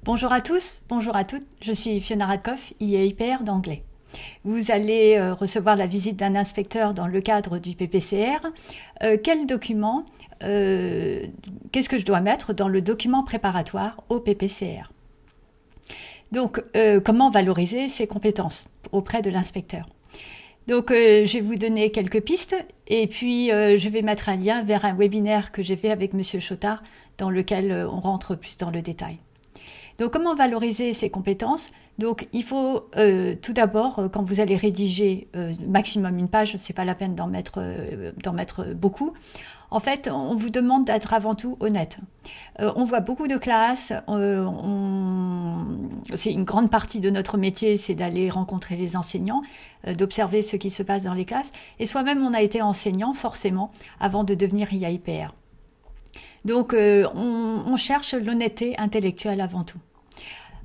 Bonjour à tous, bonjour à toutes, je suis Fiona Radkoff, IEIPR d'anglais. Vous allez recevoir la visite d'un inspecteur dans le cadre du PPCR. Quel document, qu'est-ce que je dois mettre dans le document préparatoire au PPCR? Donc, comment valoriser ses compétences auprès de l'inspecteur? Donc, je vais vous donner quelques pistes et puis je vais mettre un lien vers un webinaire que j'ai fait avec Monsieur Chotard dans lequel on rentre plus dans le détail. Donc, comment valoriser ces compétences? Donc, il faut tout d'abord, quand vous allez rédiger maximum une page, c'est pas la peine d'en mettre beaucoup. En fait, on vous demande d'être avant tout honnête. On voit beaucoup de classes, c'est une grande partie de notre métier, c'est d'aller rencontrer les enseignants, d'observer ce qui se passe dans les classes. Et soi-même, on a été enseignant forcément avant de devenir IAIPR. Donc, on cherche l'honnêteté intellectuelle avant tout.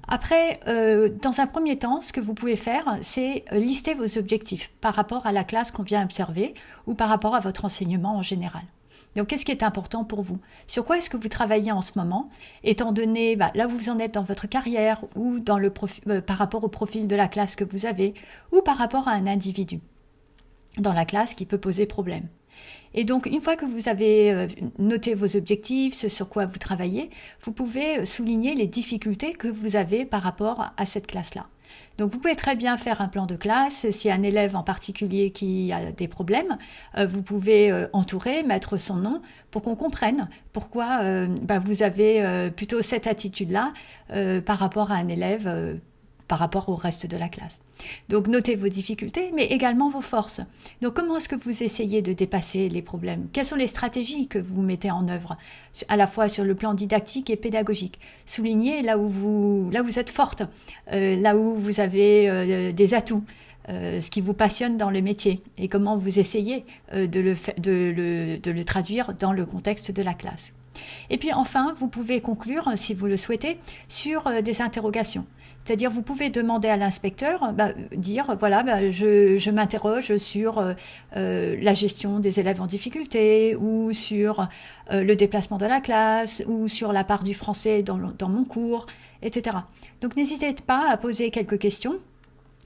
Après, dans un premier temps, ce que vous pouvez faire, c'est lister vos objectifs par rapport à la classe qu'on vient observer ou par rapport à votre enseignement en général. Donc, qu'est-ce qui est important pour vous? Sur quoi est-ce que vous travaillez en ce moment, étant donné là où vous en êtes dans votre carrière ou dans par rapport au profil de la classe que vous avez ou par rapport à un individu dans la classe qui peut poser problème. Et donc, une fois que vous avez noté vos objectifs, ce sur quoi vous travaillez, vous pouvez souligner les difficultés que vous avez par rapport à cette classe-là. Donc, vous pouvez très bien faire un plan de classe. S'il y a un élève en particulier qui a des problèmes, vous pouvez entourer, mettre son nom pour qu'on comprenne pourquoi vous avez plutôt cette attitude-là par rapport à un élève, par rapport au reste de la classe. Donc, notez vos difficultés, mais également vos forces. Donc, comment est-ce que vous essayez de dépasser les problèmes? Quelles sont les stratégies que vous mettez en œuvre, à la fois sur le plan didactique et pédagogique? Soulignez là où vous êtes forte, là où vous avez des atouts, ce qui vous passionne dans le métier, et comment vous essayez de le traduire dans le contexte de la classe. Et puis enfin, vous pouvez conclure, si vous le souhaitez, sur des interrogations. C'est-à-dire, vous pouvez demander à l'inspecteur, dire, voilà, je m'interroge sur la gestion des élèves en difficulté, ou sur le déplacement de la classe, ou sur la part du français dans mon cours, etc. Donc, n'hésitez pas à poser quelques questions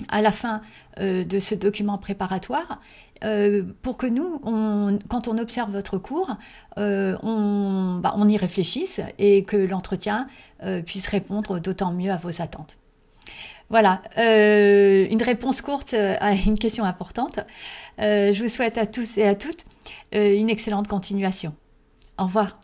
à la fin de ce document préparatoire, pour que nous, quand on observe votre cours, on y réfléchisse et que l'entretien puisse répondre d'autant mieux à vos attentes. Voilà, une réponse courte à une question importante. Je vous souhaite à tous et à toutes une excellente continuation. Au revoir.